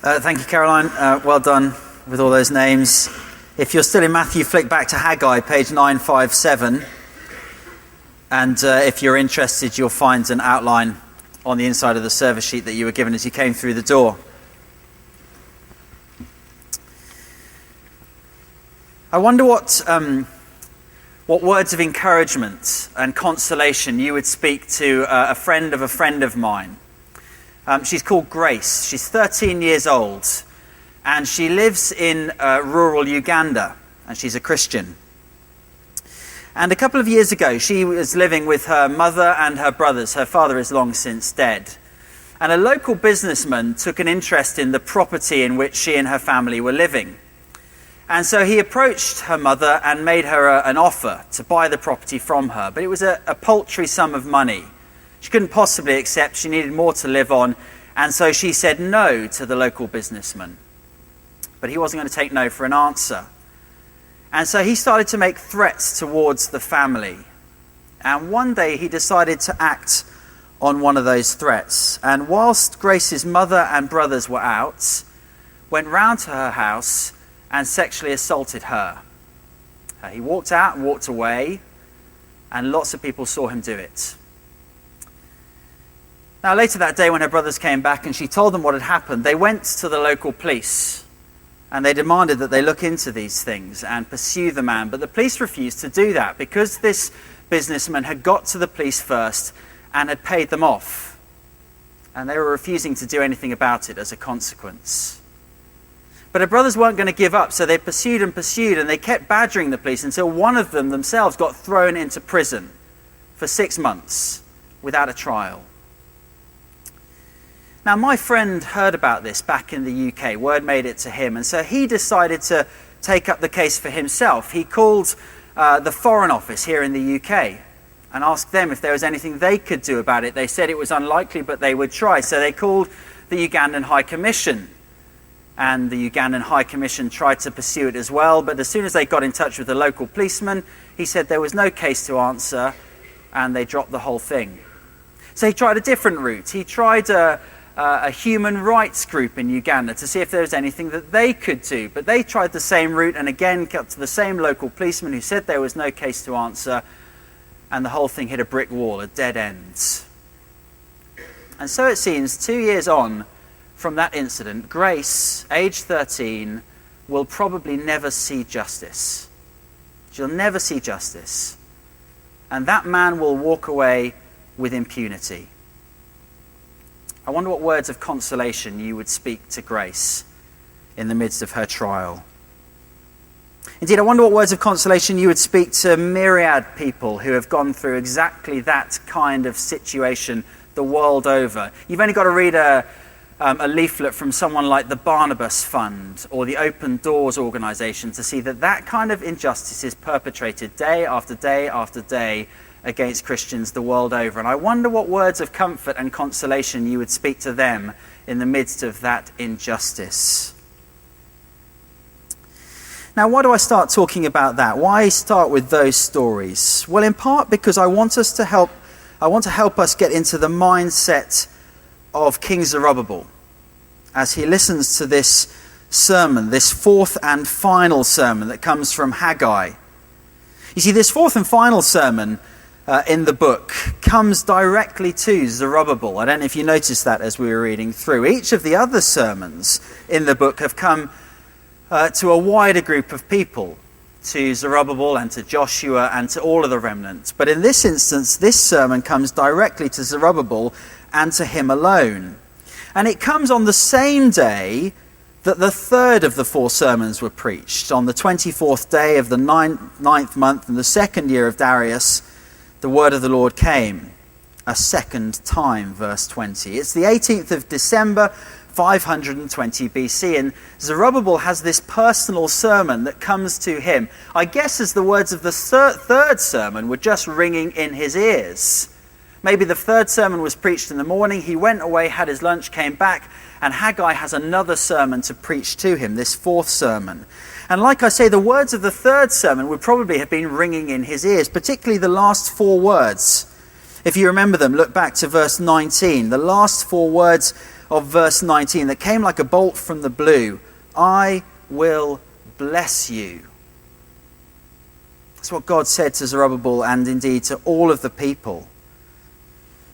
Thank you, Caroline. Well done with all those names. If you're still in Matthew, flick back to Haggai, page 957. And if you're interested, you'll find an outline on the inside of the service sheet that you were given as you came through the door. I wonder what words of encouragement and consolation you would speak to a friend of mine. She's called Grace. She's 13 years old, and she lives in rural Uganda, and she's a Christian. And a couple of years ago, she was living with her mother and her brothers. Her father is long since dead. And a local businessman took an interest in the property in which she and her family were living. And so he approached her mother and made her an offer to buy the property from her. But it was a paltry sum of money. She couldn't possibly accept. She needed more to live on. And so she said no to the local businessman. But he wasn't going to take no for an answer. And so he started to make threats towards the family. And one day he decided to act on one of those threats. And whilst Grace's mother and brothers were out, went round to her house and sexually assaulted her. He walked out and walked away, and lots of people saw him do it. Now, later that day, when her brothers came back and she told them what had happened, they went to the local police and they demanded that they look into these things and pursue the man. But the police refused to do that because this businessman had got to the police first and had paid them off. And they were refusing to do anything about it as a consequence. But her brothers weren't going to give up, so they pursued, and they kept badgering the police until one of them themselves got thrown into prison for 6 months without a trial. Now, my friend heard about this back in the UK. Word made it to him, and so he decided to take up the case for himself. He called the Foreign Office here in the UK and asked them if there was anything they could do about it. They said it was unlikely, but they would try. So they called the Ugandan High Commission, and the Ugandan High Commission tried to pursue it as well. But as soon as they got in touch with the local policeman, he said there was no case to answer, and they dropped the whole thing. So he tried a different route. He tried a human rights group in Uganda to see if there was anything that they could do. But they tried the same route and again got to the same local policeman who said there was no case to answer, and the whole thing hit a brick wall, a dead end. And so it seems 2 years on from that incident, Grace, age 13, will probably never see justice. She'll never see justice. And that man will walk away with impunity. I wonder what words of consolation you would speak to Grace in the midst of her trial. Indeed, I wonder what words of consolation you would speak to myriad people who have gone through exactly that kind of situation the world over. You've only got to read a leaflet from someone like the Barnabas Fund or the Open Doors organisation to see that kind of injustice is perpetrated day after day after day against Christians the world over. And I wonder what words of comfort and consolation you would speak to them in the midst of that injustice. Now, why do I start talking about that? Why start with those stories? Well, in part because I want to help us get into the mindset of King Zerubbabel as he listens to this sermon, this fourth and final sermon that comes from Haggai. You see, this fourth and final sermon in the book comes directly to Zerubbabel. I don't know if you noticed that as we were reading through. Each of the other sermons in the book have come to a wider group of people, to Zerubbabel and to Joshua and to all of the remnant. But in this instance, this sermon comes directly to Zerubbabel and to him alone. And it comes on the same day that the third of the four sermons were preached. On the 24th day of the ninth month in the second year of Darius, the word of the Lord came a second time, verse 20. It's the 18th of December, 520 BC, and Zerubbabel has this personal sermon that comes to him, I guess as the words of the third sermon were just ringing in his ears. Maybe the third sermon was preached in the morning, he went away, had his lunch, came back, and Haggai has another sermon to preach to him, this fourth sermon. And like I say, the words of the third sermon would probably have been ringing in his ears, particularly the last four words. If you remember them, look back to verse 19, the last 4 words of verse 19 that came like a bolt from the blue. I will bless you. That's what God said to Zerubbabel and indeed to all of the people.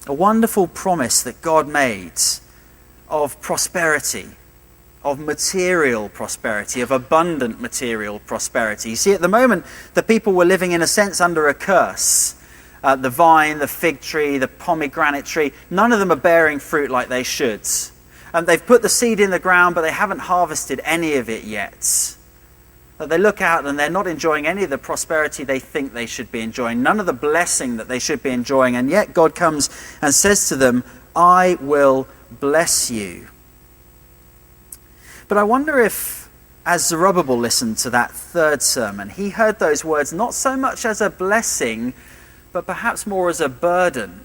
A wonderful promise that God made of prosperity, of material prosperity, of abundant material prosperity. You see, at the moment, the people were living in a sense under a curse. The vine, the fig tree, the pomegranate tree, none of them are bearing fruit like they should. They've put the seed in the ground, but they haven't harvested any of it yet. They look out and they're not enjoying any of the prosperity they think they should be enjoying, none of the blessing that they should be enjoying, and yet God comes and says to them, I will bless you. But I wonder if, as Zerubbabel listened to that third sermon, he heard those words not so much as a blessing, but perhaps more as a burden.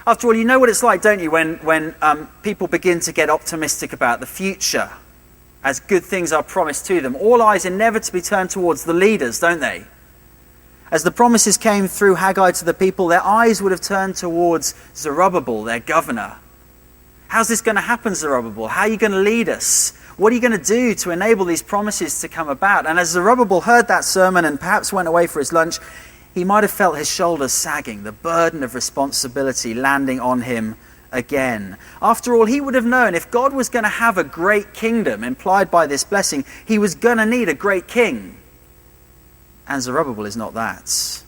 After all, you know what it's like, don't you, when people begin to get optimistic about the future, as good things are promised to them. All eyes inevitably turn towards the leaders, don't they? As the promises came through Haggai to the people, their eyes would have turned towards Zerubbabel, their governor. How's this going to happen, Zerubbabel? How are you going to lead us? What are you going to do to enable these promises to come about? And as Zerubbabel heard that sermon and perhaps went away for his lunch, he might have felt his shoulders sagging, the burden of responsibility landing on him again. After all, he would have known if God was going to have a great kingdom implied by this blessing, he was going to need a great king. And Zerubbabel is not that.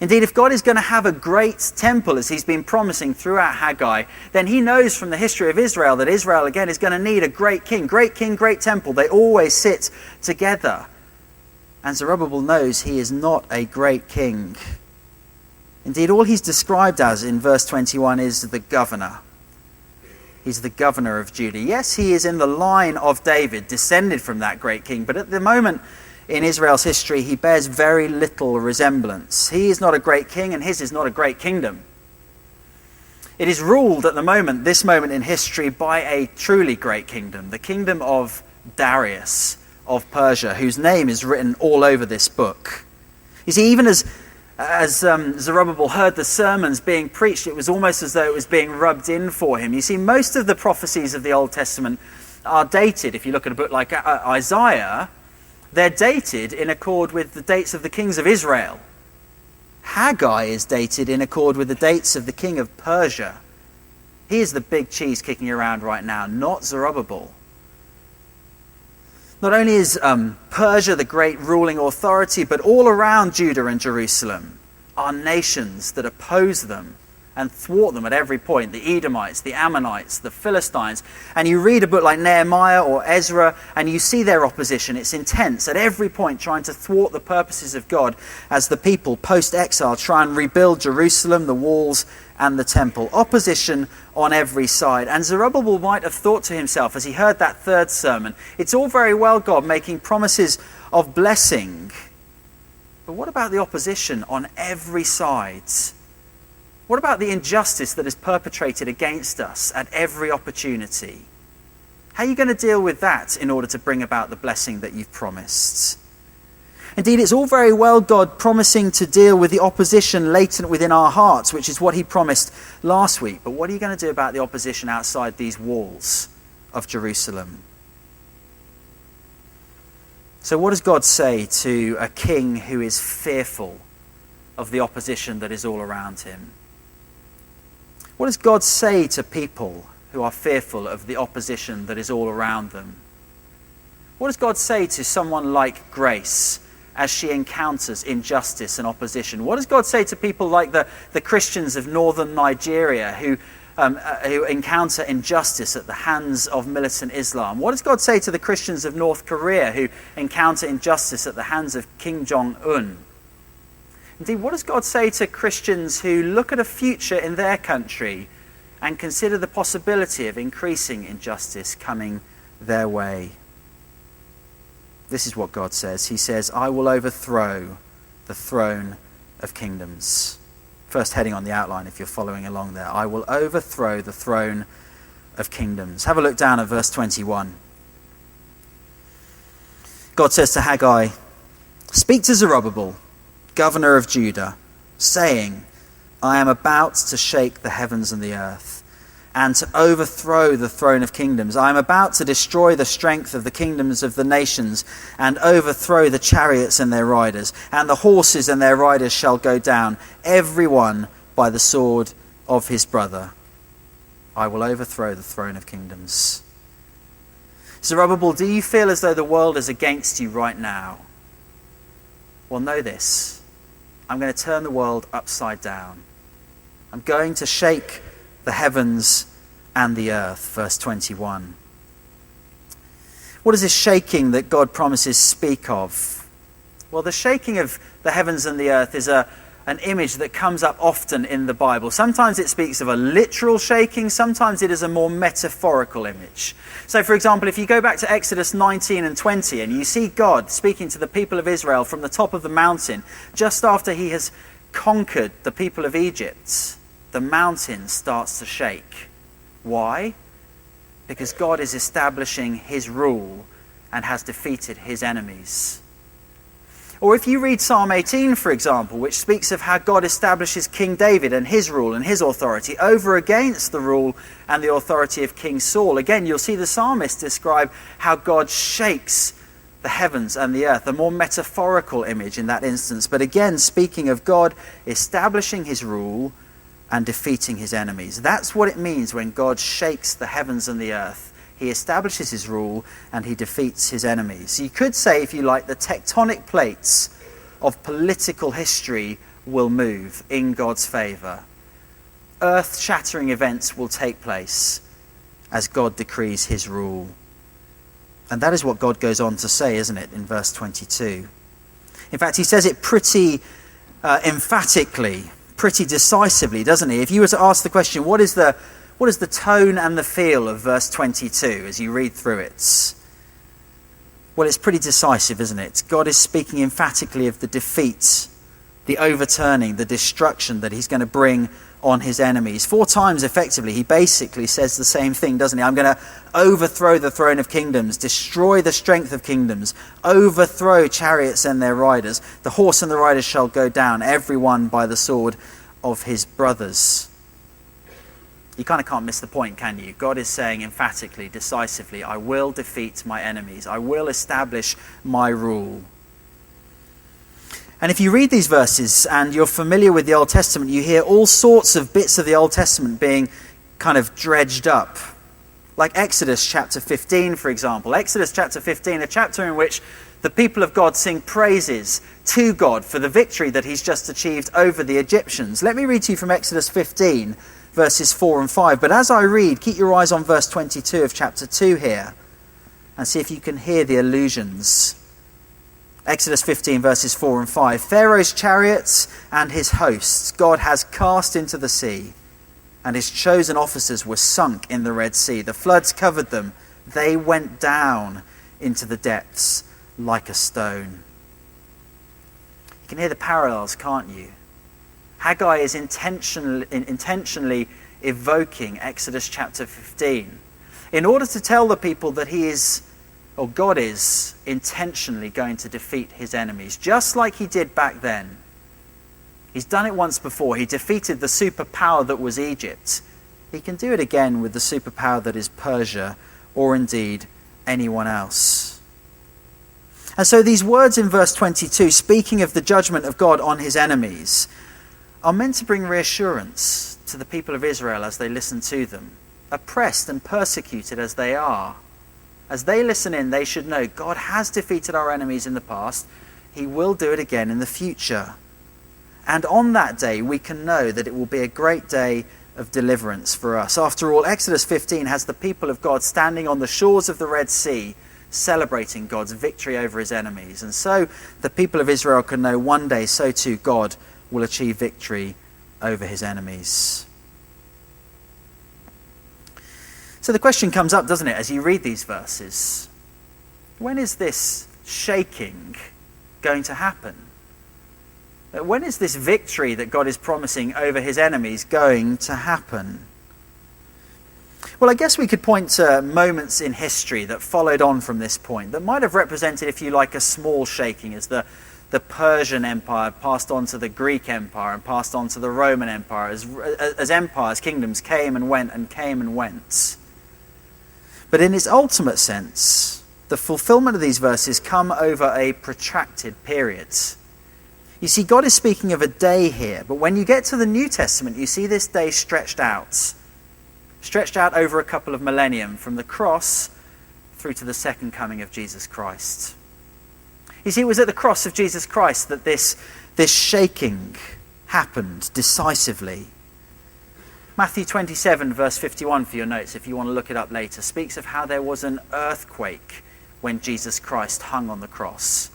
Indeed, if God is going to have a great temple, as he's been promising throughout Haggai, then he knows from the history of Israel that Israel, again, is going to need a great king, great temple. They always sit together. And Zerubbabel knows he is not a great king. Indeed, all he's described as in verse 21 is the governor. He's the governor of Judah. Yes, he is in the line of David, descended from that great king, but at the moment in Israel's history, he bears very little resemblance. He is not a great king, and his is not a great kingdom. It is ruled at the moment, this moment in history, by a truly great kingdom, the kingdom of Darius of Persia, whose name is written all over this book. You see, even as Zerubbabel heard the sermons being preached, it was almost as though it was being rubbed in for him. You see, most of the prophecies of the Old Testament are dated. If you look at a book like Isaiah, they're dated in accord with the dates of the kings of Israel. Haggai is dated in accord with the dates of the king of Persia. He is the big cheese kicking around right now, not Zerubbabel. Not only is Persia the great ruling authority, but all around Judah and Jerusalem are nations that oppose them and thwart them at every point. The Edomites, the Ammonites, the Philistines. And you read a book like Nehemiah or Ezra, and you see their opposition. It's intense at every point, trying to thwart the purposes of God as the people post-exile try and rebuild Jerusalem, the walls, and the temple. Opposition on every side. And Zerubbabel might have thought to himself as he heard that third sermon, it's all very well, God, making promises of blessing, but what about the opposition on every side? What about the injustice that is perpetrated against us at every opportunity? How are you going to deal with that in order to bring about the blessing that you've promised? Indeed, it's all very well God promising to deal with the opposition latent within our hearts, which is what he promised last week. But what are you going to do about the opposition outside these walls of Jerusalem? So what does God say to a king who is fearful of the opposition that is all around him? What does God say to people who are fearful of the opposition that is all around them? What does God say to someone like Grace as she encounters injustice and opposition? What does God say to people like the Christians of northern Nigeria who encounter injustice at the hands of militant Islam? What does God say to the Christians of North Korea who encounter injustice at the hands of Kim Jong-un? Indeed, what does God say to Christians who look at a future in their country and consider the possibility of increasing injustice coming their way? This is what God says. He says, I will overthrow the throne of kingdoms. First heading on the outline, if you're following along there. I will overthrow the throne of kingdoms. Have a look down at verse 21. God says to Haggai, speak to Zerubbabel, governor of Judah, saying, I am about to shake the heavens and the earth, and to overthrow the throne of kingdoms. I am about to destroy the strength of the kingdoms of the nations, and overthrow the chariots and their riders, and the horses and their riders shall go down, every one by the sword of his brother. I will overthrow the throne of kingdoms. Zerubbabel, do you feel as though the world is against you right now? Well, know this. I'm going to turn the world upside down. I'm going to shake the heavens and the earth. Verse 21. What does this shaking that God promises speak of? Well, the shaking of the heavens and the earth is an image that comes up often in the Bible. Sometimes it speaks of a literal shaking, sometimes it is a more metaphorical image. So, for example, if you go back to Exodus 19 and 20 and you see God speaking to the people of Israel from the top of the mountain, just after he has conquered the people of Egypt, the mountain starts to shake. Why? Because God is establishing his rule and has defeated his enemies. Or if you read Psalm 18, for example, which speaks of how God establishes King David and his rule and his authority over against the rule and the authority of King Saul, again, you'll see the psalmist describe how God shakes the heavens and the earth, a more metaphorical image in that instance. But again, speaking of God establishing his rule and defeating his enemies. That's what it means when God shakes the heavens and the earth. He establishes his rule and he defeats his enemies. You could say, if you like, the tectonic plates of political history will move in God's favour. Earth-shattering events will take place as God decrees his rule. And that is what God goes on to say, isn't it, in verse 22. In fact, he says it pretty emphatically, pretty decisively, doesn't he? If you were to ask the question, what is the tone and the feel of verse 22 as you read through it? Well, it's pretty decisive, isn't it? God is speaking emphatically of the defeat, the overturning, the destruction that he's going to bring on his enemies. 4 times, effectively, he basically says the same thing, doesn't he? I'm going to overthrow the throne of kingdoms, destroy the strength of kingdoms, overthrow chariots and their riders. The horse and the riders shall go down, every one by the sword of his brothers. You kind of can't miss the point, can you? God is saying emphatically, decisively, I will defeat my enemies. I will establish my rule. And if you read these verses and you're familiar with the Old Testament, you hear all sorts of bits of the Old Testament being kind of dredged up. Like Exodus chapter 15, for example. Exodus chapter 15, a chapter in which the people of God sing praises to God for the victory that he's just achieved over the Egyptians. Let me read to you from Exodus 15, verses 4 and 5. But as I read, keep your eyes on verse 22 of chapter 2 here and see if you can hear the allusions. Exodus 15, verses 4 and 5. Pharaoh's chariots and his hosts God has cast into the sea, and his chosen officers were sunk in the Red Sea. The floods covered them. They went down into the depths like a stone. You can hear the parallels, can't you? Haggai is intentionally evoking Exodus chapter 15 in order to tell the people that God is intentionally going to defeat his enemies, just like he did back then. He's done it once before. He defeated the superpower that was Egypt. He can do it again with the superpower that is Persia, or indeed anyone else. And so these words in verse 22, speaking of the judgment of God on his enemies, are meant to bring reassurance to the people of Israel as they listen to them, oppressed and persecuted as they are. As they listen in, they should know God has defeated our enemies in the past. He will do it again in the future. And on that day, we can know that it will be a great day of deliverance for us. After all, Exodus 15 has the people of God standing on the shores of the Red Sea, celebrating God's victory over his enemies. And so the people of Israel can know one day, so too God will achieve victory over his enemies. So the question comes up, doesn't it, as you read these verses? When is this shaking going to happen? When is this victory that God is promising over his enemies going to happen? Well, I guess we could point to moments in history that followed on from this point that might have represented, if you like, a small shaking as the the Persian Empire passed on to the Greek Empire and passed on to the Roman Empire, as empires, kingdoms came and went and came and went. But in its ultimate sense, the fulfillment of these verses come over a protracted period. You see, God is speaking of a day here, but when you get to the New Testament, you see this day stretched out over a couple of millennium, from the cross through to the second coming of Jesus Christ. You see, it was at the cross of Jesus Christ that this shaking happened decisively. Matthew 27, verse 51 for your notes, if you want to look it up later, speaks of how there was an earthquake when Jesus Christ hung on the cross.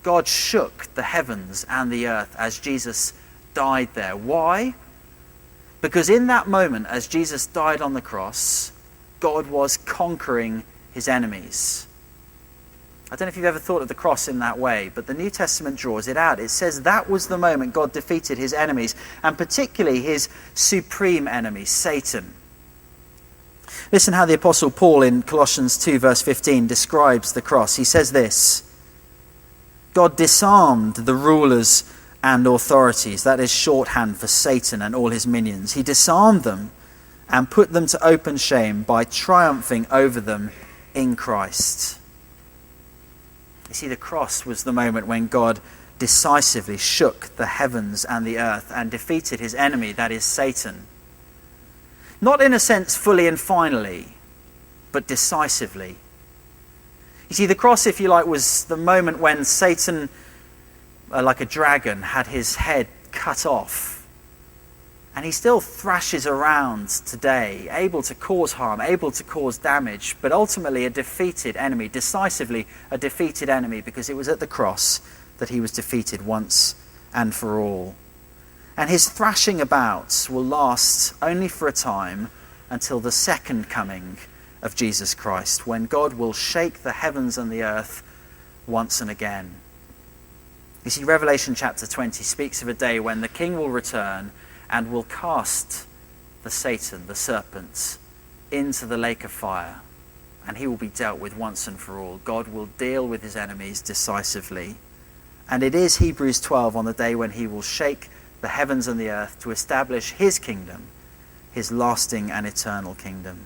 God shook the heavens and the earth as Jesus died there. Why? Because in that moment, as Jesus died on the cross, God was conquering his enemies. I don't know if you've ever thought of the cross in that way, but the New Testament draws it out. It says that was the moment God defeated his enemies, and particularly his supreme enemy, Satan. Listen how the Apostle Paul in Colossians 2 verse 15 describes the cross. He says this: God disarmed the rulers and authorities, that is shorthand for Satan and all his minions. He disarmed them and put them to open shame by triumphing over them in Christ. You see, the cross was the moment when God decisively shook the heavens and the earth and defeated his enemy, that is Satan. Not in a sense fully and finally, but decisively. You see, the cross, if you like, was the moment when Satan, like a dragon, had his head cut off. And he still thrashes around today, able to cause harm, able to cause damage, but ultimately a defeated enemy, decisively a defeated enemy, because it was at the cross that he was defeated once and for all. And his thrashing about will last only for a time, until the second coming of Jesus Christ, when God will shake the heavens and the earth once and again. You see, Revelation chapter 20 speaks of a day when the king will return and will cast the Satan, the serpent, into the lake of fire, and he will be dealt with once and for all. God will deal with his enemies decisively. And it is Hebrews 12 on the day when he will shake the heavens and the earth to establish his kingdom, his lasting and eternal kingdom.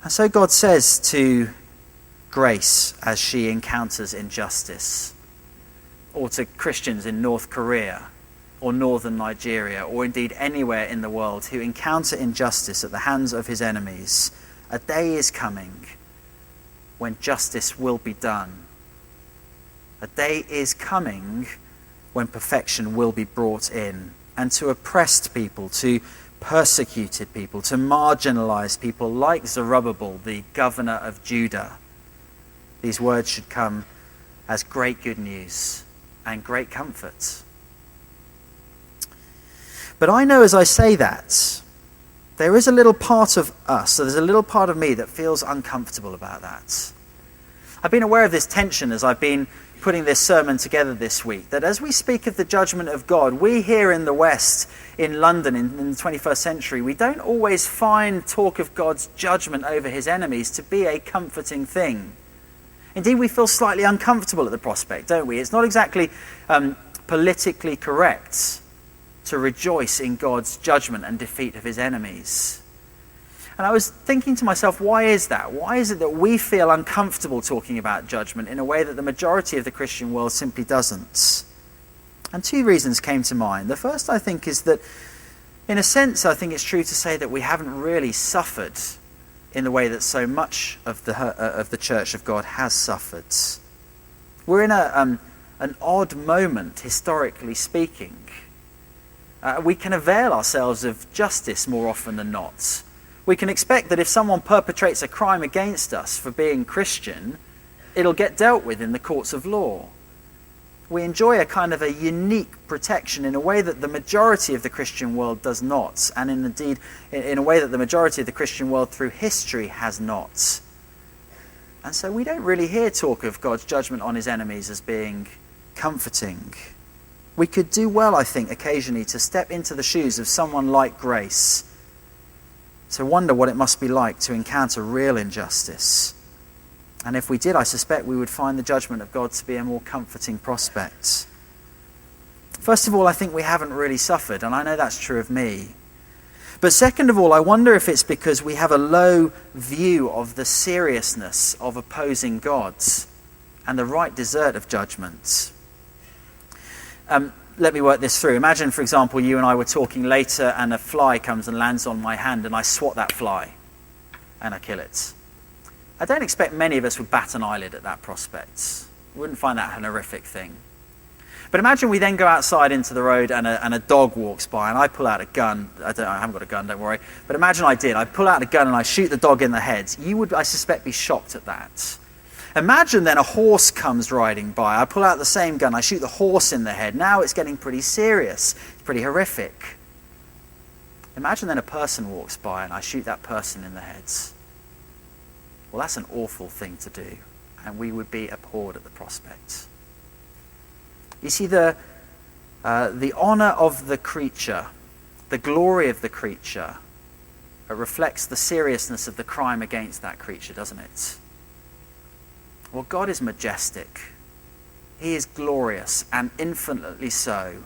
And so God says to Grace as she encounters injustice, or to Christians in North Korea or northern Nigeria, or indeed anywhere in the world who encounter injustice at the hands of his enemies, a day is coming when justice will be done. A day is coming when perfection will be brought in, and to oppressed people, to persecuted people, to marginalized people like Zerubbabel, the governor of Judah, these words should come as great good news and great comfort. But I know as I say that, there is a little part of us, so there's a little part of me that feels uncomfortable about that. I've been aware of this tension as I've been putting this sermon together this week, that as we speak of the judgment of God, we here in the West, in London in the 21st century, we don't always find talk of God's judgment over his enemies to be a comforting thing. Indeed, we feel slightly uncomfortable at the prospect, don't we? It's not exactly politically correct to rejoice in God's judgment and defeat of his enemies. And I was thinking to myself, why is that? Why is it that we feel uncomfortable talking about judgment in a way that the majority of the Christian world simply doesn't? And two reasons came to mind. The first, I think, is that, in a sense, I think it's true to say that we haven't really suffered in the way that so much of the Church of God has suffered. We're in an odd moment, historically speaking. We can avail ourselves of justice more often than not. We can expect that if someone perpetrates a crime against us for being Christian, it'll get dealt with in the courts of law. We enjoy a kind of a unique protection in a way that the majority of the Christian world does not, and indeed in a way that the majority of the Christian world through history has not. And so we don't really hear talk of God's judgment on his enemies as being comforting. We could do well, I think, occasionally to step into the shoes of someone like Grace, to wonder what it must be like to encounter real injustice. And if we did, I suspect we would find the judgment of God to be a more comforting prospect. First of all, I think we haven't really suffered, and I know that's true of me. But second of all, I wonder if it's because we have a low view of the seriousness of opposing God and the right desert of judgment. Let me work this through. Imagine, for example, you and I were talking later and a fly comes and lands on my hand and I swat that fly and I kill it. I don't expect many of us would bat an eyelid at that prospect. We wouldn't find that an horrific thing. But imagine we then go outside into the road and a dog walks by and I pull out a gun. I haven't got a gun, don't worry. But imagine I did. I pull out a gun and I shoot the dog in the head. You would, I suspect, be shocked at that. Imagine then a horse comes riding by. I pull out the same gun. I shoot the horse in the head. Now it's getting pretty serious. It's pretty horrific. Imagine then a person walks by and I shoot that person in the head. Well, that's an awful thing to do. And we would be abhorred at the prospect. You see, the honor of the creature, the glory of the creature, reflects the seriousness of the crime against that creature, doesn't it? Well, God is majestic. He is glorious and infinitely so.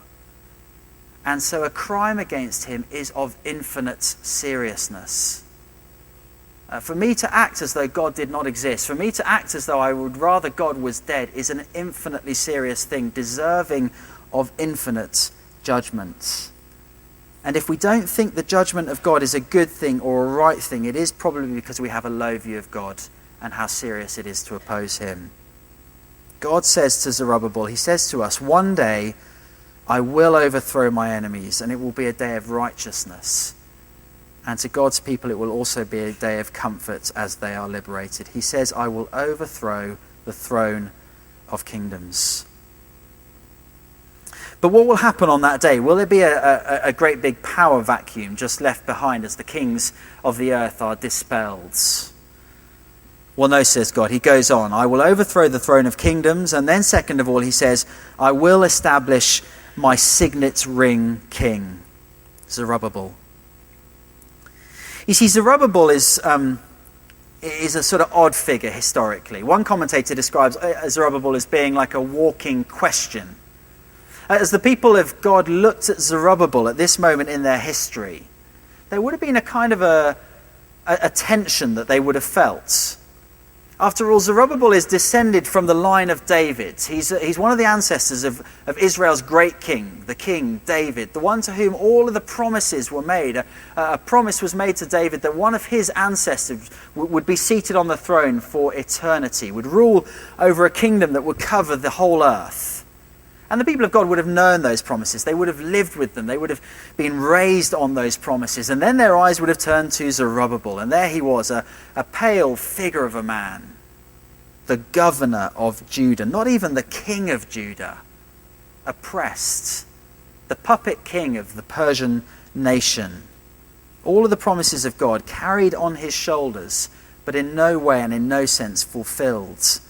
And so a crime against him is of infinite seriousness. For me to act as though God did not exist, for me to act as though I would rather God was dead, is an infinitely serious thing, deserving of infinite judgment. And if we don't think the judgment of God is a good thing or a right thing, it is probably because we have a low view of God and how serious it is to oppose him. God says to Zerubbabel, he says to us, one day I will overthrow my enemies and it will be a day of righteousness. And to God's people, it will also be a day of comfort as they are liberated. He says, I will overthrow the throne of kingdoms. But what will happen on that day? Will there be a great big power vacuum just left behind as the kings of the earth are dispelled? Well, no, says God. He goes on, I will overthrow the throne of kingdoms. And then second of all, he says, I will establish my signet ring king, Zerubbabel. You see, Zerubbabel is a sort of odd figure historically. One commentator describes Zerubbabel as being like a walking question. As the people of God looked at Zerubbabel at this moment in their history, there would have been a kind of a tension that they would have felt. After all, Zerubbabel is descended from the line of David. He's one of the ancestors of Israel's great king, the king David, the one to whom all of the promises were made. A promise was made to David that one of his ancestors would be seated on the throne for eternity, would rule over a kingdom that would cover the whole earth. And the people of God would have known those promises. They would have lived with them. They would have been raised on those promises. And then their eyes would have turned to Zerubbabel. And there he was, a pale figure of a man, the governor of Judah, not even the king of Judah, oppressed, the puppet king of the Persian nation. All of the promises of God carried on his shoulders, but in no way and in no sense fulfilled.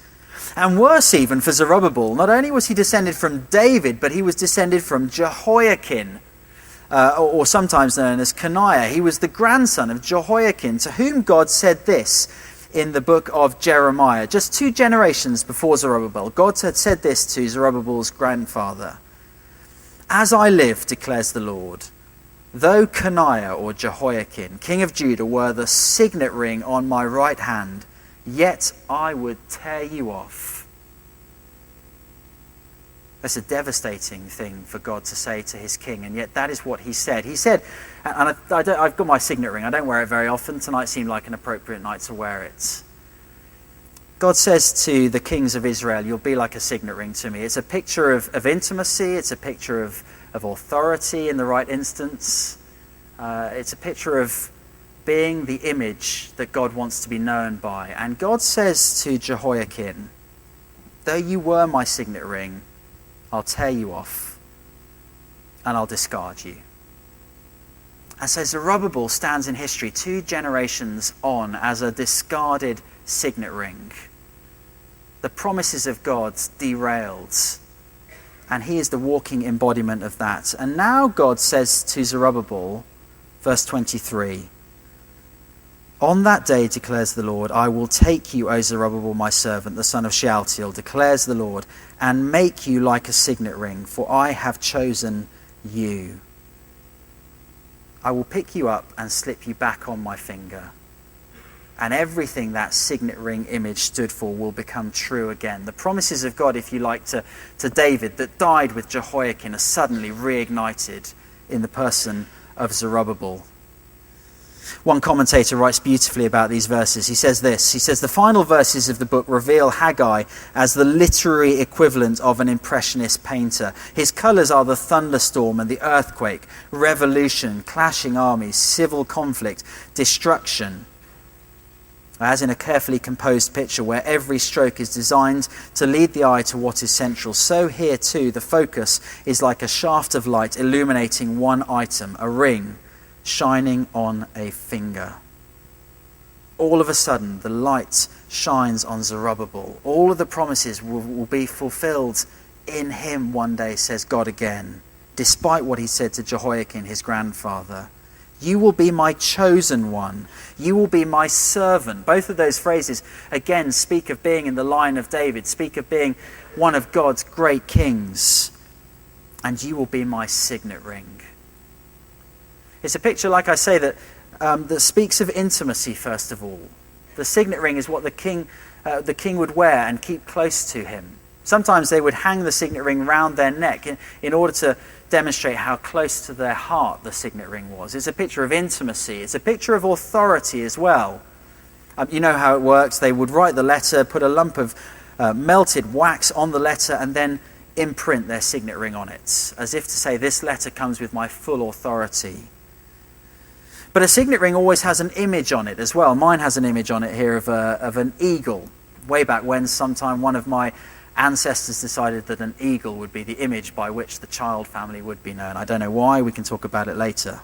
And worse even for Zerubbabel, not only was he descended from David, but he was descended from Jehoiakim, or sometimes known as Coniah. He was the grandson of Jehoiakim, to whom God said this in the book of Jeremiah. Just 2 generations before Zerubbabel, God had said this to Zerubbabel's grandfather. As I live, declares the Lord, though Coniah or Jehoiakim, king of Judah, were the signet ring on my right hand, yet I would tear you off. That's a devastating thing for God to say to his king, and yet that is what he said. He said, and I've got my signet ring. I don't wear it very often. Tonight seemed like an appropriate night to wear it. God says to the kings of Israel, you'll be like a signet ring to me. It's a picture of intimacy. It's a picture of authority in the right instance. It's a picture of being the image that God wants to be known by. And God says to Jehoiakim, though you were my signet ring, I'll tear you off and I'll discard you. And so Zerubbabel stands in history 2 generations on as a discarded signet ring. The promises of God derailed, and he is the walking embodiment of that. And now God says to Zerubbabel, verse 23, On that day, declares the Lord, I will take you, O Zerubbabel, my servant, the son of Shealtiel, declares the Lord, and make you like a signet ring, for I have chosen you. I will pick you up and slip you back on my finger. And everything that signet ring image stood for will become true again. The promises of God, if you like, to David that died with Jehoiakim are suddenly reignited in the person of Zerubbabel. One commentator writes beautifully about these verses. He says this, he says, the final verses of the book reveal Haggai as the literary equivalent of an impressionist painter. His colours are the thunderstorm and the earthquake, revolution, clashing armies, civil conflict, destruction. As in a carefully composed picture where every stroke is designed to lead the eye to what is central, so here too the focus is like a shaft of light illuminating one item, a ring, shining on a finger. All of a sudden, the light shines on Zerubbabel. All of the promises will be fulfilled in him one day, says God again, despite what he said to Jehoiakim, his grandfather. You will be my chosen one. You will be my servant. Both of those phrases, again, speak of being in the line of David, speak of being one of God's great kings. And you will be my signet ring. It's a picture, like I say, that speaks of intimacy, first of all. The signet ring is what the king would wear and keep close to him. Sometimes they would hang the signet ring round their neck in order to demonstrate how close to their heart the signet ring was. It's a picture of intimacy. It's a picture of authority as well. You know how it works. They would write the letter, put a lump of melted wax on the letter, and then imprint their signet ring on it, as if to say, this letter comes with my full authority. But a signet ring always has an image on it as well. Mine has an image on it here of an eagle. Way back when, sometime, one of my ancestors decided that an eagle would be the image by which the child family would be known. I don't know why, we can talk about it later.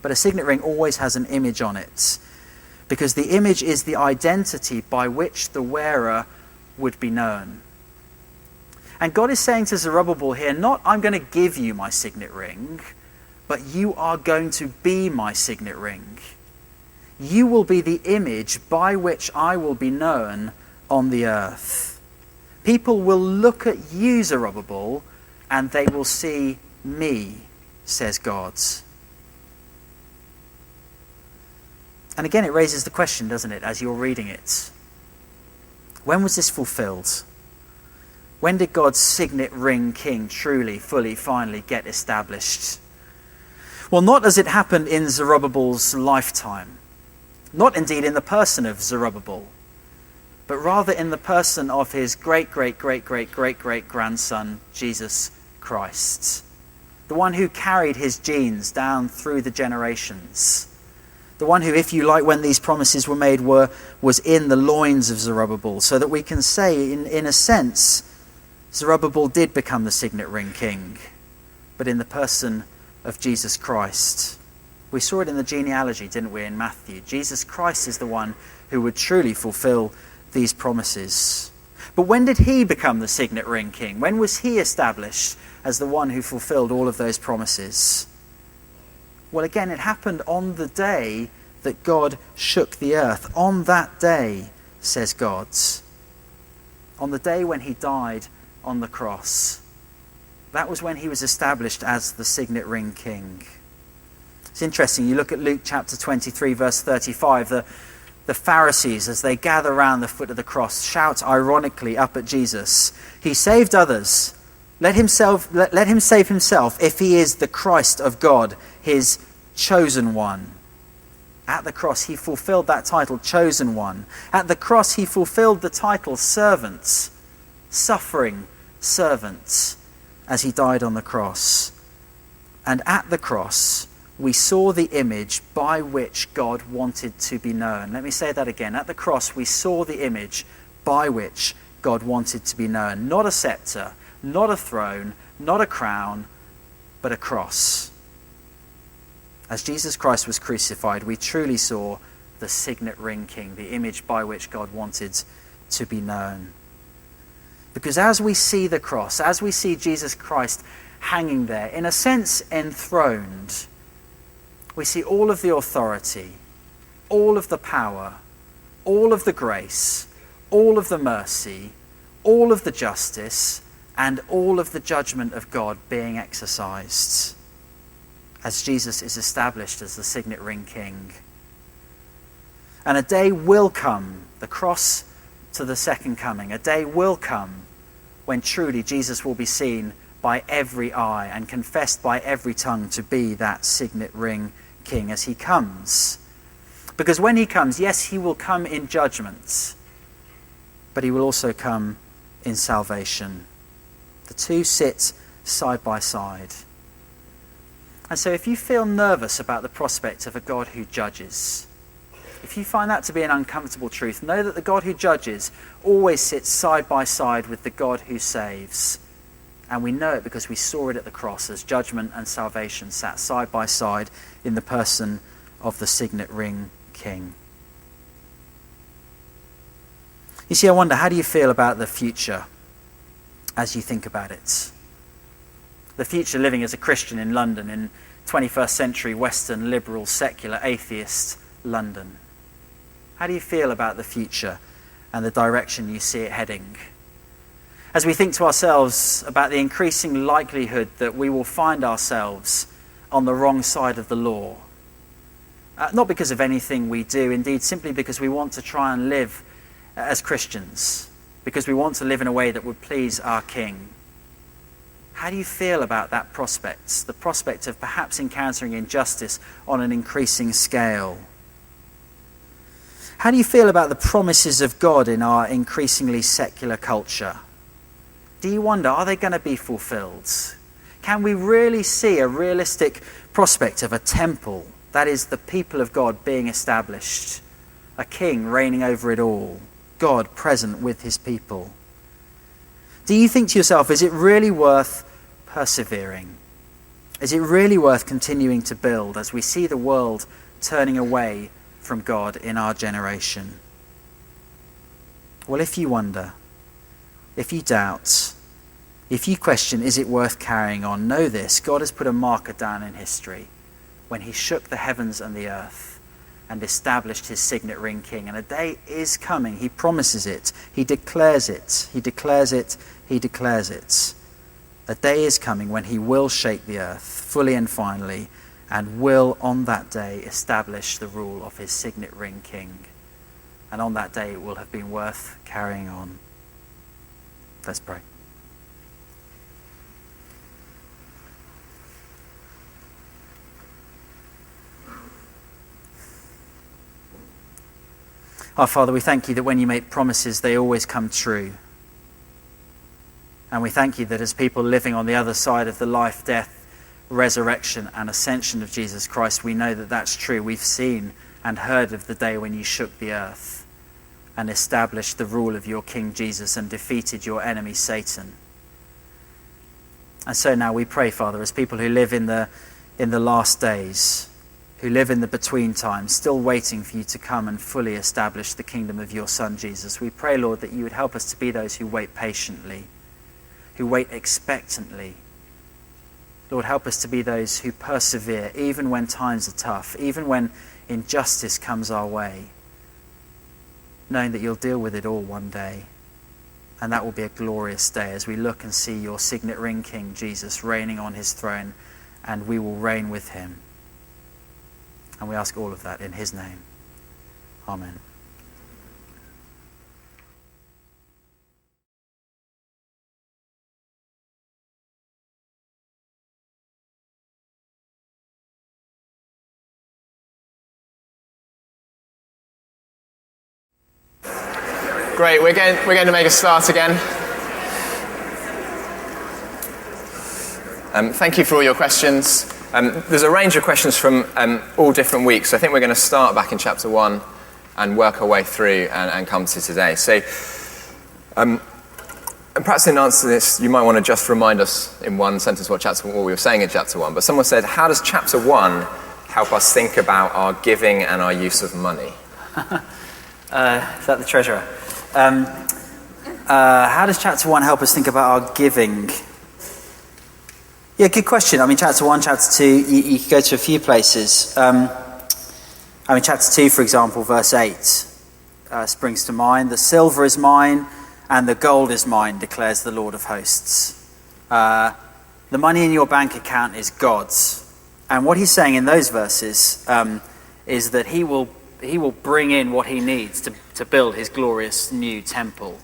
But a signet ring always has an image on it, because the image is the identity by which the wearer would be known. And God is saying to Zerubbabel here, not I'm going to give you my signet ring, but you are going to be my signet ring. You will be the image by which I will be known on the earth. People will look at you, Zerubbabel, and they will see me, says God. And again, it raises the question, doesn't it, as you're reading it? When was this fulfilled? When did God's signet ring king truly, fully, finally get established? Well, not as it happened in Zerubbabel's lifetime. Not indeed in the person of Zerubbabel, but rather in the person of his great-great-great-great-great-great-grandson, Jesus Christ. The one who carried his genes down through the generations. The one who, if you like, when these promises were made, was in the loins of Zerubbabel. So that we can say, in a sense, Zerubbabel did become the signet ring king, but in the person of Jesus Christ. We saw it in the genealogy, didn't we, in Matthew? Jesus Christ is the one who would truly fulfill these promises. But when did he become the signet ring king? When was he established as the one who fulfilled all of those promises? Well, again, it happened on the day that God shook the earth. On that day, says God. On the day when he died on the cross. That was when he was established as the signet ring king. It's interesting, you look at Luke chapter 23, verse 35, the Pharisees, as they gather around the foot of the cross, shout ironically up at Jesus, he saved others. Let him save himself if he is the Christ of God, his chosen one. At the cross, he fulfilled that title, chosen one. At the cross, he fulfilled the title, servants, suffering servants, as he died on the cross. And at the cross, we saw the image by which God wanted to be known. Let me say that again. At the cross, we saw the image by which God wanted to be known. Not a scepter, not a throne, not a crown, but a cross. As Jesus Christ was crucified, we truly saw the signet ring king, the image by which God wanted to be known. Because as we see the cross, as we see Jesus Christ hanging there, in a sense enthroned, we see all of the authority, all of the power, all of the grace, all of the mercy, all of the justice, and all of the judgment of God being exercised as Jesus is established as the signet ring king. And a day will come, the cross to the second coming, a day will come when truly Jesus will be seen by every eye and confessed by every tongue to be that signet ring king as he comes. Because when he comes, yes, he will come in judgment, but he will also come in salvation. The two sit side by side. And so if you feel nervous about the prospect of a God who judges, if you find that to be an uncomfortable truth, know that the God who judges always sits side by side with the God who saves. And we know it because we saw it at the cross as judgment and salvation sat side by side in the person of the signet ring king. You see, I wonder, how do you feel about the future as you think about it? The future living as a Christian in London, in 21st century Western liberal secular atheist London. How do you feel about the future and the direction you see it heading? As we think to ourselves about the increasing likelihood that we will find ourselves on the wrong side of the law, not because of anything we do, indeed simply because we want to try and live as Christians, because we want to live in a way that would please our King. How do you feel about that prospect, the prospect of perhaps encountering injustice on an increasing scale? How do you feel about the promises of God in our increasingly secular culture? Do you wonder, are they going to be fulfilled? Can we really see a realistic prospect of a temple, that is, the people of God being established, a king reigning over it all, God present with his people? Do you think to yourself, is it really worth persevering? Is it really worth continuing to build as we see the world turning away from God in our generation? Well, if you wonder, if you doubt, if you question, is it worth carrying on? Know this, God has put a marker down in history when he shook the heavens and the earth and established his signet ring king. And a day is coming. He promises it. He declares it. He declares it. He declares it. A day is coming when he will shake the earth fully and finally and will on that day establish the rule of his signet ring king. And on that day it will have been worth carrying on. Let's pray. Our Father, we thank you that when you make promises, they always come true. And we thank you that as people living on the other side of the life, death, resurrection and ascension of Jesus Christ, we know that that's true. We've seen and heard of the day when you shook the earth and established the rule of your King Jesus and defeated your enemy Satan. And so now we pray, Father, as people who live in the last days, who live in the between times, still waiting for you to come and fully establish the kingdom of your Son Jesus, we pray, Lord, that you would help us to be those who wait patiently, who wait expectantly. Lord, help us to be those who persevere even when times are tough, even when injustice comes our way, knowing that you'll deal with it all one day. And that will be a glorious day as we look and see your signet ring King Jesus reigning on his throne, and we will reign with him. And we ask all of that in his name. Amen. Great, we're going to make a start again. Thank you for all your questions. There's a range of questions from all different weeks. So I think we're going to start back in chapter 1 and work our way through and come to today. So and perhaps in answer to this, you might want to just remind us in one sentence what we were saying in chapter 1. But someone said, how does chapter 1 help us think about our giving and our use of money? Is that the treasurer? How does chapter 1 help us think about our giving? Yeah, good question. I mean, chapter 1, chapter 2, you could go to a few places. I In chapter 2, for example, verse 8 springs to mind. The silver is mine and the gold is mine, declares the Lord of hosts. The money in your bank account is God's. And what he's saying in those verses is that he will bring in what he needs to build his glorious new temple.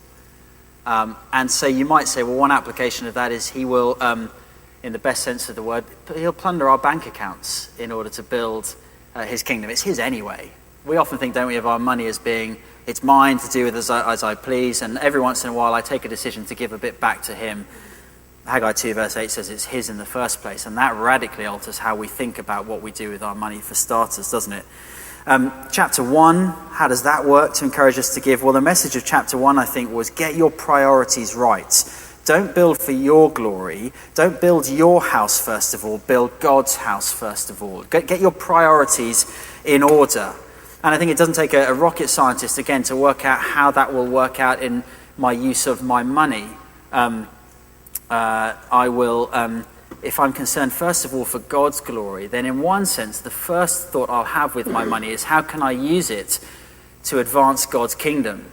And so you might say, well, one application of that is he will, in the best sense of the word, he'll plunder our bank accounts in order to build his kingdom. It's his anyway. We often think, don't we, of our money as being, it's mine to do with as I please, and every once in a while I take a decision to give a bit back to him. Haggai 2 verse 8 says it's his in the first place, and that radically alters how we think about what we do with our money for starters, doesn't it? Chapter 1, how does that work to encourage us to give? Well, the message of chapter 1, I think, was get your priorities right. Don't build for your glory. Don't build your house first of all. Build God's house first of all. Get your priorities in order. And I think it doesn't take a rocket scientist, again, to work out how that will work out in my use of my money. I will, if I'm concerned first of all for God's glory, then in one sense, the first thought I'll have with my money is how can I use it to advance God's kingdom?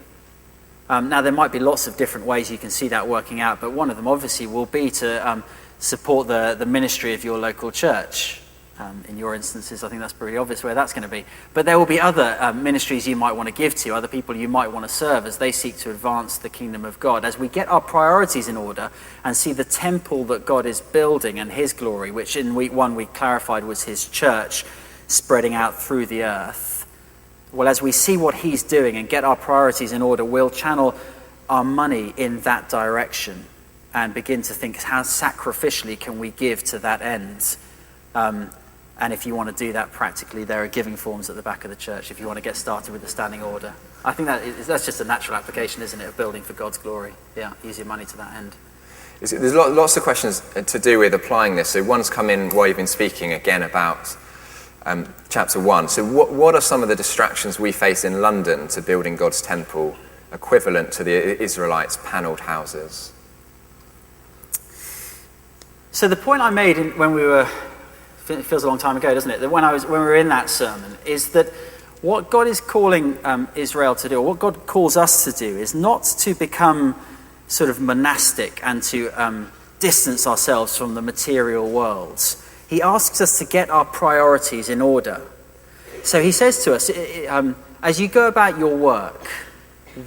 Now, there might be lots of different ways you can see that working out, but one of them obviously will be to support the ministry of your local church. In your instances, I think that's pretty obvious where that's going to be. But there will be other ministries you might want to give to, other people you might want to serve as they seek to advance the kingdom of God. As we get our priorities in order and see the temple that God is building and his glory, which in week 1 we clarified was his church spreading out through the earth. Well, as we see what he's doing and get our priorities in order, we'll channel our money in that direction and begin to think, how sacrificially can we give to that end? And if you want to do that practically, there are giving forms at the back of the church if you want to get started with the standing order. I think that's just a natural application, isn't it, of building for God's glory? Yeah, use your money to that end. There's lots of questions to do with applying this. So one's come in while you've been speaking again about chapter 1. So what are some of the distractions we face in London to building God's temple equivalent to the Israelites' panelled houses? So the point I made when we were... It feels a long time ago, doesn't it? That when we were in that sermon, is that what God is calling Israel to do, or what God calls us to do, is not to become sort of monastic and to distance ourselves from the material world. He asks us to get our priorities in order. So he says to us, as you go about your work,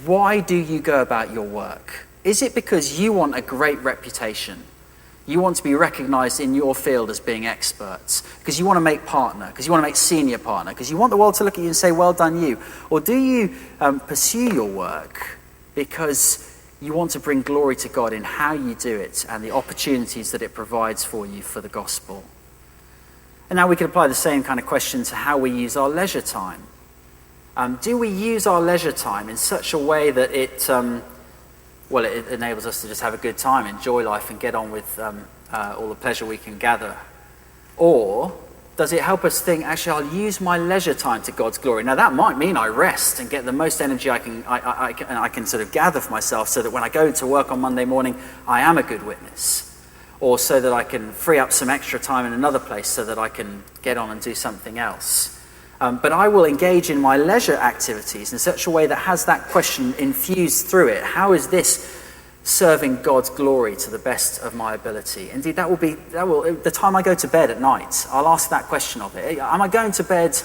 why do you go about your work? Is it because you want a great reputation? You want to be recognized in your field as being experts, because you want to make partner, because you want to make senior partner, because you want the world to look at you and say, well done you? Or do you pursue your work because you want to bring glory to God in how you do it and the opportunities that it provides for you for the gospel? And now we can apply the same kind of question to how we use our leisure time. Do we use our leisure time in such a way that it enables us to just have a good time, enjoy life, and get on with all the pleasure we can gather? Or does it help us think, actually, I'll use my leisure time to God's glory? Now, that might mean I rest and get the most energy I can sort of gather for myself, so that when I go to work on Monday morning, I am a good witness. Or so that I can free up some extra time in another place so that I can get on and do something else. But I will engage in my leisure activities in such a way that has that question infused through it. How is this serving God's glory to the best of my ability? Indeed, that will the time I go to bed at night, I'll ask that question of it. Am I going to bed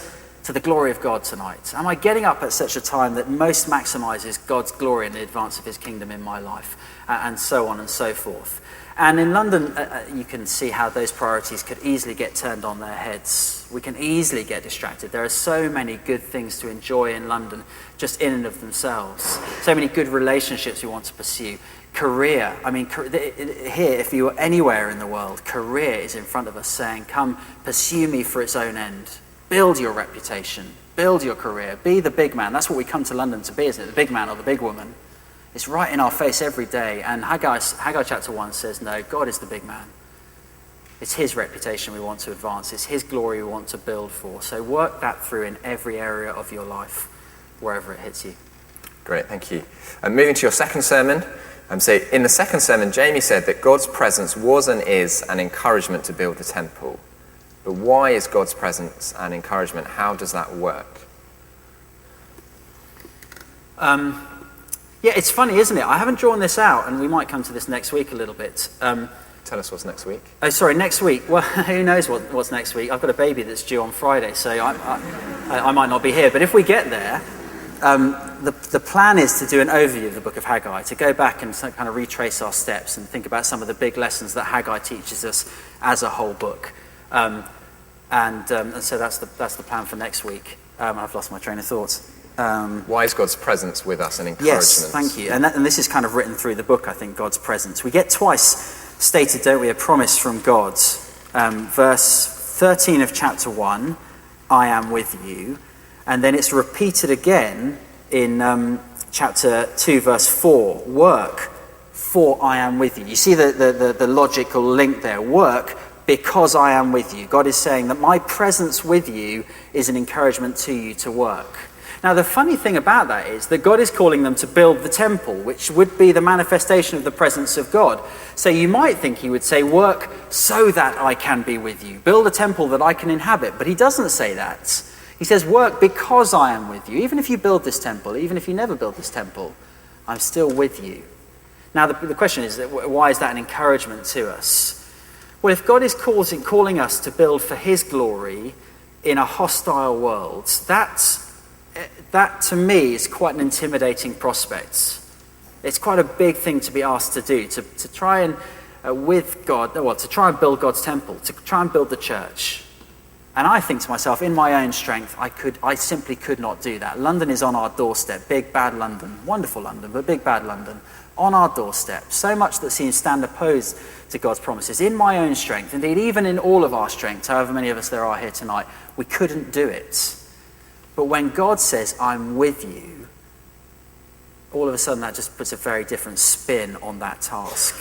to the glory of God tonight? Am I getting up at such a time that most maximizes God's glory and the advance of his kingdom in my life? And so on and so forth. And in London, you can see how those priorities could easily get turned on their heads. We can easily get distracted. There are so many good things to enjoy in London, just in and of themselves. So many good relationships we want to pursue. Career. I mean, here, if you were anywhere in the world, career is in front of us saying, come, pursue me for its own end. Build your reputation. Build your career. Be the big man. That's what we come to London to be, isn't it? The big man or the big woman. It's right in our face every day. And Haggai chapter 1 says, no, God is the big man. It's his reputation we want to advance. It's his glory we want to build for. So work that through in every area of your life, wherever it hits you. Great, thank you. And moving to your second sermon. So in the second sermon, Jamie said that God's presence was and is an encouragement to build the temple. But why is God's presence an encouragement? How does that work? Yeah, it's funny, isn't it? I haven't drawn this out, and we might come to this next week a little bit. Tell us what's next week. Oh, sorry, next week. Well, who knows what's next week? I've got a baby that's due on Friday, so I might not be here. But if we get there, the plan is to do an overview of the book of Haggai, to go back and kind of retrace our steps and think about some of the big lessons that Haggai teaches us as a whole book. And so that's the plan for next week. I've lost my train of thought. Why is God's presence with us and encouragement? Yes, thank you. And this is kind of written through the book, I think, God's presence. We get twice stated, don't we, a promise from God. Verse 13 of chapter 1, I am with you. And then it's repeated again in chapter 2, verse 4, work, for I am with you. You see the logical link there. Work, because I am with you. God is saying that my presence with you is an encouragement to you to work. Now, the funny thing about that is that God is calling them to build the temple, which would be the manifestation of the presence of God. So you might think he would say, work so that I can be with you. Build a temple that I can inhabit. But he doesn't say that. He says, work because I am with you. Even if you build this temple, even if you never build this temple, I'm still with you. Now, the question is, why is that an encouragement to us? Well, if God is calling us to build for his glory in a hostile world, that to me is quite an intimidating prospect. It's quite a big thing to be asked to do, to try and to try and build God's temple, to try and build the church. And I think to myself, in my own strength, I simply could not do that. London is on our doorstep, big bad London, wonderful London, but big bad London, on our doorstep. So much that seems stand opposed to God's promises. In my own strength, indeed, even in all of our strength, however many of us there are here tonight, we couldn't do it. But when God says, I'm with you, all of a sudden that just puts a very different spin on that task.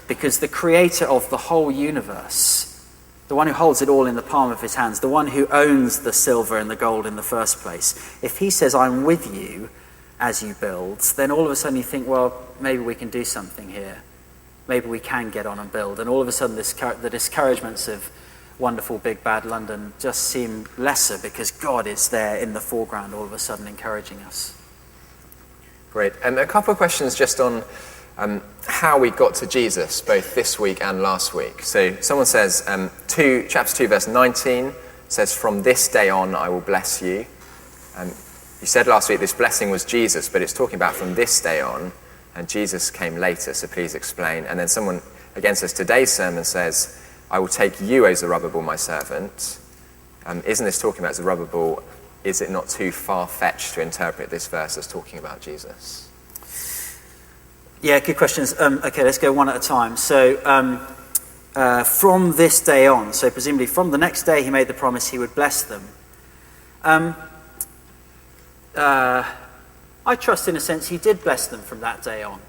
Because the creator of the whole universe, the one who holds it all in the palm of his hands, the one who owns the silver and the gold in the first place, if he says, I'm with you as you build, then all of a sudden you think, well, maybe we can do something here. Maybe we can get on and build. And all of a sudden the discouragements of wonderful big bad London just seem lesser because God is there in the foreground all of a sudden encouraging us. Great. And a couple of questions just on how we got to Jesus, both this week and last week. So someone says, chapter 2, verse 19 says, from this day on I will bless you. You said last week this blessing was Jesus, but it's talking about from this day on, and Jesus came later, so please explain. And then someone again says, today's sermon says, I will take you, O Zerubbabel, my servant. Isn't this talking about Zerubbabel? Is it not too far-fetched to interpret this verse as talking about Jesus? Yeah, good questions. Okay, let's go one at a time. So, from this day on, so presumably from the next day he made the promise he would bless them. I trust in a sense he did bless them from that day on.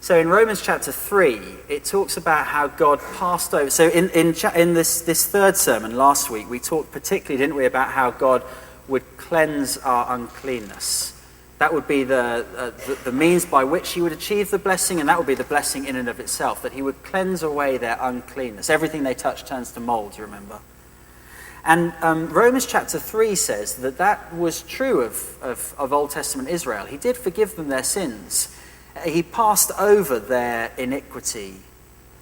So in Romans chapter 3, it talks about how God passed over. So in this third sermon last week, we talked particularly, didn't we, about how God would cleanse our uncleanness. That would be the means by which he would achieve the blessing, and that would be the blessing in and of itself, that he would cleanse away their uncleanness. Everything they touch turns to mold, you remember. And Romans chapter 3 says that was true of Old Testament Israel. He did forgive them their sins. He passed over their iniquity.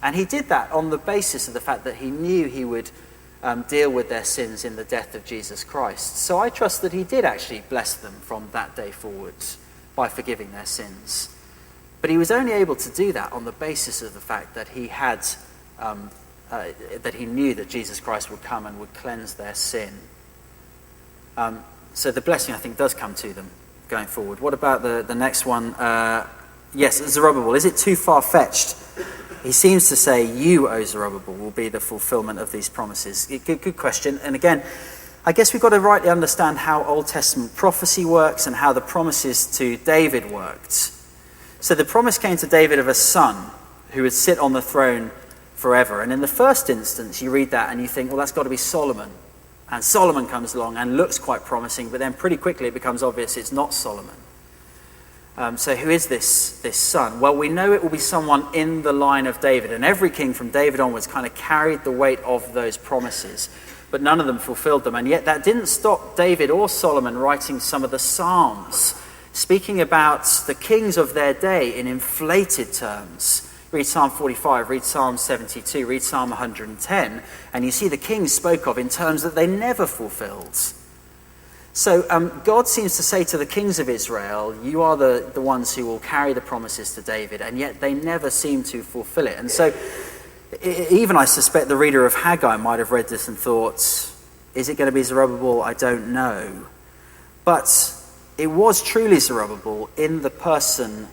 And he did that on the basis of the fact that he knew he would deal with their sins in the death of Jesus Christ. So I trust that he did actually bless them from that day forwards by forgiving their sins. But he was only able to do that on the basis of the fact that he had, that he knew that Jesus Christ would come and would cleanse their sin. So the blessing, I think, does come to them going forward. What about the next one? Yes, Zerubbabel. Is it too far-fetched? He seems to say, you, O Zerubbabel, will be the fulfillment of these promises. Good question. And again, I guess we've got to rightly understand how Old Testament prophecy works and how the promises to David worked. So the promise came to David of a son who would sit on the throne forever. And in the first instance, you read that and you think, well, that's got to be Solomon. And Solomon comes along and looks quite promising, but then pretty quickly it becomes obvious it's not Solomon. So who is this son? Well, we know it will be someone in the line of David, and every king from David onwards kind of carried the weight of those promises, but none of them fulfilled them. And yet that didn't stop David or Solomon writing some of the Psalms speaking about the kings of their day in inflated terms. Read Psalm 45, read Psalm 72, read Psalm 110, and you see the kings spoke of in terms that they never fulfilled. So God seems to say to the kings of Israel, you are the ones who will carry the promises to David, and yet they never seem to fulfill it. And so even I suspect the reader of Haggai might have read this and thought, is it going to be Zerubbabel? I don't know. But it was truly Zerubbabel in the person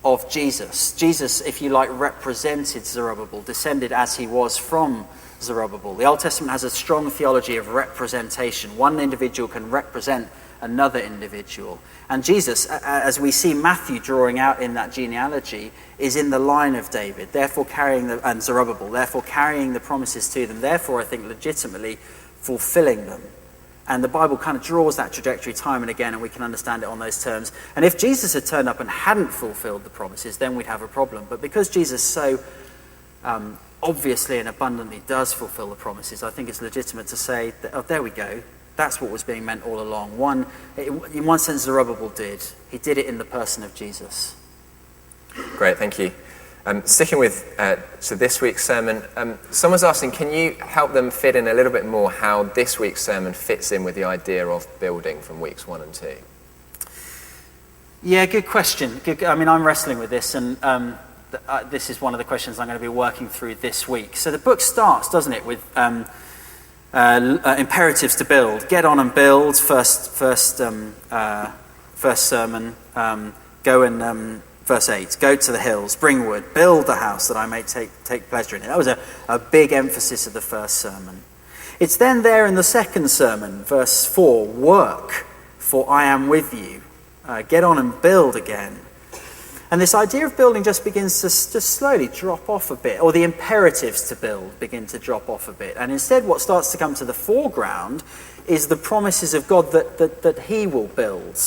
of Jesus. Jesus, if you like, represented Zerubbabel, descended as he was from Zerubbabel. The Old Testament has a strong theology of representation. One individual can represent another individual. And Jesus, as we see Matthew drawing out in that genealogy, is in the line of David, therefore and Zerubbabel, therefore carrying the promises to them, therefore I think legitimately fulfilling them. And the Bible kind of draws that trajectory time and again, and we can understand it on those terms. And if Jesus had turned up and hadn't fulfilled the promises, then we'd have a problem. But because Jesus so obviously and abundantly does fulfill the promises, I think it's legitimate to say, that, oh, there we go. That's what was being meant all along. In one sense, Zerubbabel did. He did it in the person of Jesus. Great, thank you. Sticking with so this week's sermon, someone's asking, can you help them fit in a little bit more how this week's sermon fits in with the idea of building from weeks 1 and 2? Yeah, good question. I'm wrestling with this, and this is one of the questions I'm going to be working through this week. So the book starts, doesn't it, with imperatives to build. Get on and build. First sermon. Go and verse 8. Go to the hills, bring wood, build the house that I may take pleasure in it. That was a big emphasis of the first sermon. It's then there in the second sermon, verse 4. Work, for I am with you. Get on and build again. And this idea of building just begins to just slowly drop off a bit, or the imperatives to build begin to drop off a bit. And instead what starts to come to the foreground is the promises of God that he will build.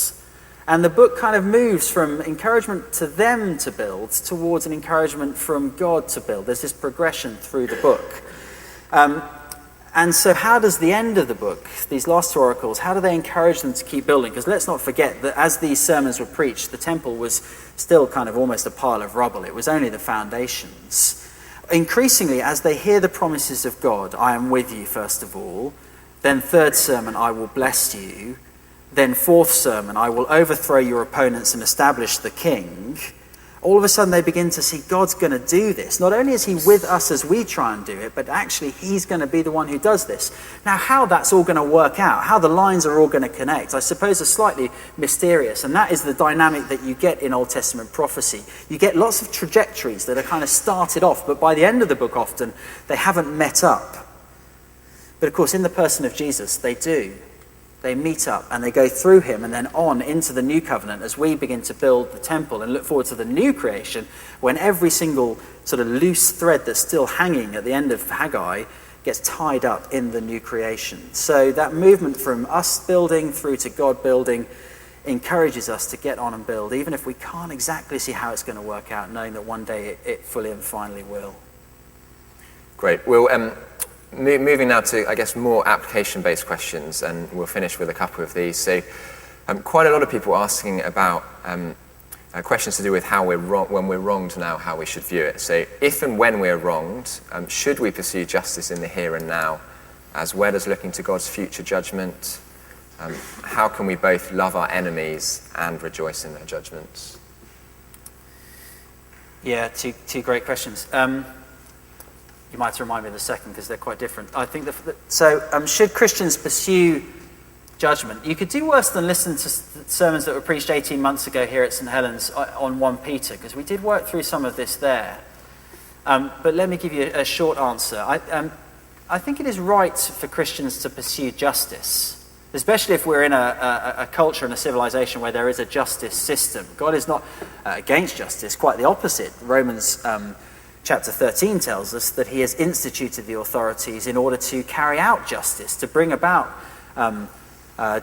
And the book kind of moves from encouragement to them to build towards an encouragement from God to build. There's this progression through the book. And so how does the end of the book, these last two oracles, how do they encourage them to keep building? Because let's not forget that as these sermons were preached, the temple was still kind of almost a pile of rubble. It was only the foundations. Increasingly, as they hear the promises of God, I am with you, first of all. Then third sermon, I will bless you. Then fourth sermon, I will overthrow your opponents and establish the king. All of a sudden they begin to see God's going to do this. Not only is he with us as we try and do it, but actually he's going to be the one who does this. Now how that's all going to work out, how the lines are all going to connect, I suppose is slightly mysterious. And that is the dynamic that you get in Old Testament prophecy. You get lots of trajectories that are kind of started off, but by the end of the book often they haven't met up. But of course in the person of Jesus they do. They meet up and they go through him and then on into the new covenant as we begin to build the temple and look forward to the new creation, when every single sort of loose thread that's still hanging at the end of Haggai gets tied up in the new creation. So that movement from us building through to God building encourages us to get on and build, even if we can't exactly see how it's going to work out, knowing that one day it fully and finally will. Great. We'll moving now to, I guess, more application-based questions, and we'll finish with a couple of these. So quite a lot of people asking about questions to do with how we're wrong, when we're wronged now, how we should view it. So if and when we're wronged, should we pursue justice in the here and now, as well as looking to God's future judgment? How can we both love our enemies and rejoice in their judgments? Yeah, two great questions. You might have to remind me of the second because they're quite different. I think should Christians pursue judgment? You could do worse than listen to sermons that were preached 18 months ago here at St. Helen's on 1 Peter, because we did work through some of this there. But let me give you a short answer. I think it is right for Christians to pursue justice, especially if we're in a culture and a civilization where there is a justice system. God is not against justice, quite the opposite. Romans Chapter 13 tells us that he has instituted the authorities in order to carry out justice, to bring about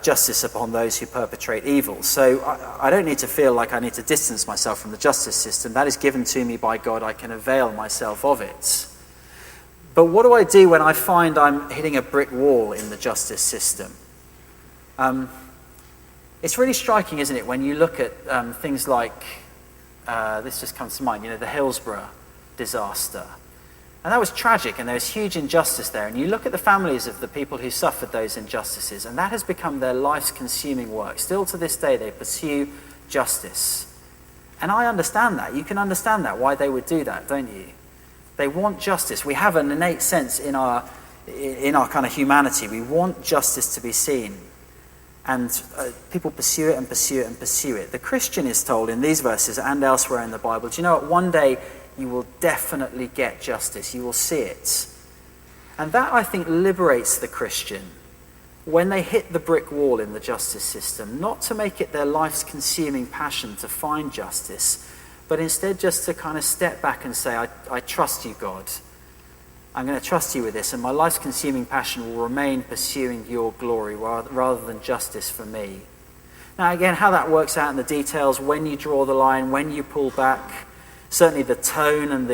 justice upon those who perpetrate evil. So I don't need to feel like I need to distance myself from the justice system. That is given to me by God. I can avail myself of it. But what do I do when I find I'm hitting a brick wall in the justice system? it's really striking, isn't it, when you look at things like, this just comes to mind, the Hillsborough disaster. And that was tragic, and there was huge injustice there. And you look at the families of the people who suffered those injustices, and that has become their life's consuming work. Still to this day, they pursue justice. And I understand that. You can understand that, why they would do that, don't you? They want justice. We have an innate sense in our kind of humanity. We want justice to be seen. And people pursue it and pursue it and pursue it. The Christian is told in these verses and elsewhere in the Bible, do you know what? One day you will definitely get justice. You will see it. And that, I think, liberates the Christian when they hit the brick wall in the justice system, not to make it their life's consuming passion to find justice, but instead just to kind of step back and say, I trust you, God. I'm going to trust you with this, and my life's consuming passion will remain pursuing your glory rather than justice for me. Now, again, how that works out in the details, when you draw the line, when you pull back, certainly the tone and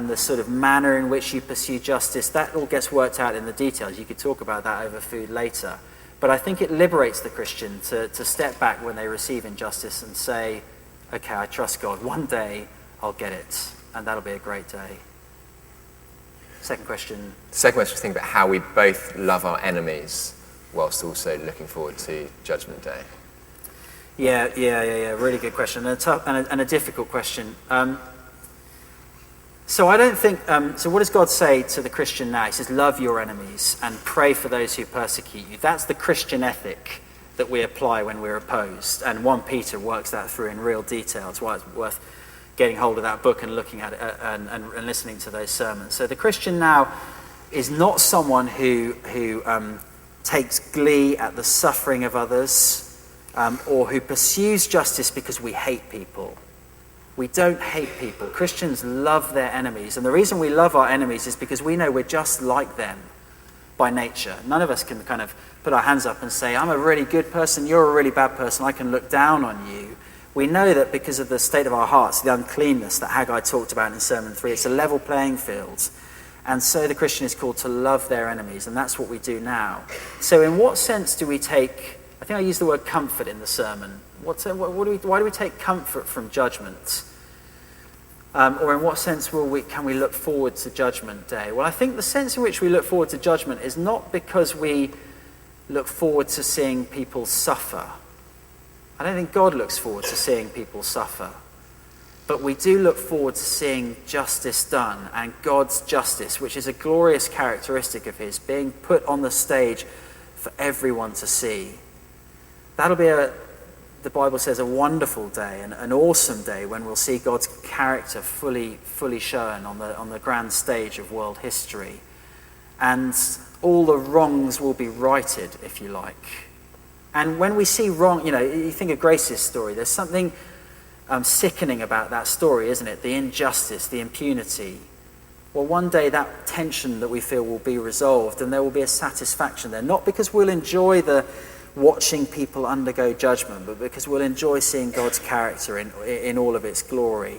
the sort of manner in which you pursue justice, that all gets worked out in the details. You could talk about that over food later. But I think it liberates the Christian to step back when they receive injustice and say, okay, I trust God. One day I'll get it, and that'll be a great day. Second question. Second question is think about how we both love our enemies whilst also looking forward to Judgment Day. Yeah. Really good question, and a tough and a difficult question. So I don't think. So what does God say to the Christian now? He says, "Love your enemies and pray for those who persecute you." That's the Christian ethic that we apply when we're opposed. And 1 Peter works that through in real detail. It's why it's worth getting hold of that book and looking at it and listening to those sermons. So the Christian now is not someone who takes glee at the suffering of others, or who pursues justice because we hate people. We don't hate people. Christians love their enemies. And the reason we love our enemies is because we know we're just like them by nature. None of us can kind of put our hands up and say, I'm a really good person, you're a really bad person, I can look down on you. We know that because of the state of our hearts, the uncleanness that Haggai talked about in Sermon 3, it's a level playing field. And so the Christian is called to love their enemies, and that's what we do now. So in what sense do we take, I think I used the word comfort in the sermon. Why do we take comfort from judgment? Or in what sense can we look forward to Judgment Day? Well, I think the sense in which we look forward to judgment is not because we look forward to seeing people suffer. I don't think God looks forward to seeing people suffer. But we do look forward to seeing justice done, and God's justice, which is a glorious characteristic of his, being put on the stage for everyone to see. That'll be, the Bible says, a wonderful day, an awesome day when we'll see God's character fully shown on the grand stage of world history. And all the wrongs will be righted, if you like. And when we see wrong, you think of Grace's story, there's something sickening about that story, isn't it? The injustice, the impunity. Well, one day that tension that we feel will be resolved, and there will be a satisfaction there. Not because we'll enjoy the watching people undergo judgment, but because we'll enjoy seeing God's character in all of its glory.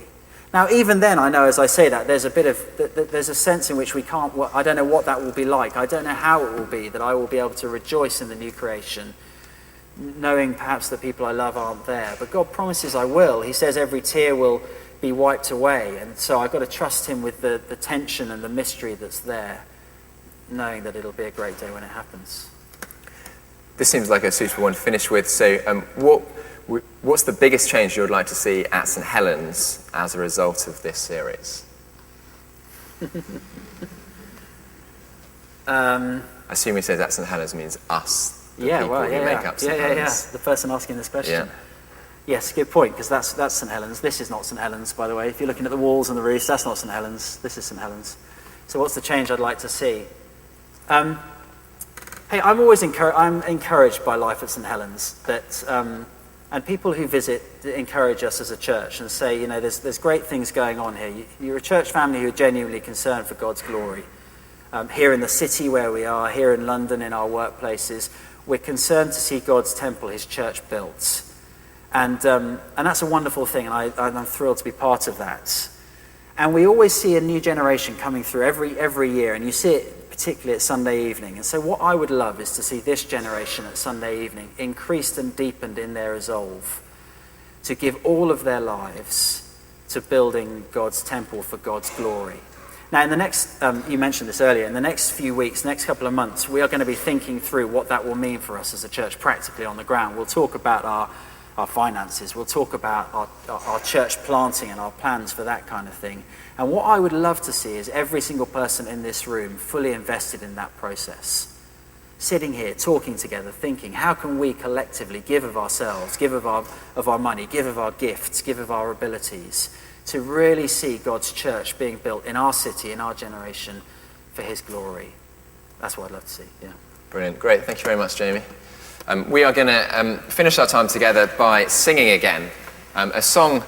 Now, even then, I know as I say that, there's a sense in which we can't, I don't know what that will be like. I don't know how it will be that I will be able to rejoice in the new creation, knowing perhaps that people I love aren't there. But God promises I will. He says every tear will be wiped away. And so I've got to trust him with the tension and the mystery that's there, knowing that it'll be a great day when it happens. This seems like a suitable one to finish with. So what's the biggest change you would like to see at St. Helen's as a result of this series? I assume he says at St. Helen's means us. Make up St. Helen's. The person asking this question. Yeah. Yes, good point, because that's St. Helen's. This is not St. Helen's, by the way. If you're looking at the walls and the roofs, that's not St. Helen's. This is St. Helen's. So what's the change I'd like to see? Hey, I'm encouraged by life at St. Helen's, that and people who visit encourage us as a church and say, there's great things going on here. You're a church family who are genuinely concerned for God's glory. Here in the city where we are, here in London, in our workplaces, we're concerned to see God's temple, his church, built. And that's a wonderful thing, and I'm thrilled to be part of that. And we always see a new generation coming through every year, and you see it particularly at Sunday evening. And so what I would love is to see this generation at Sunday evening increased and deepened in their resolve to give all of their lives to building God's temple for God's glory. Now, in the next, you mentioned this earlier, in the next few weeks, next couple of months, we are going to be thinking through what that will mean for us as a church practically on the ground. We'll talk about our finances, we'll talk about our church planting and our plans for that kind of thing. And what I would love to see is every single person in this room fully invested in that process. Sitting here, talking together, thinking, how can we collectively give of ourselves, give of our money, give of our gifts, give of our abilities, to really see God's church being built in our city, in our generation, for his glory. That's what I'd love to see, yeah. Brilliant, great, thank you very much, Jamie. We are going to finish our time together by singing again a song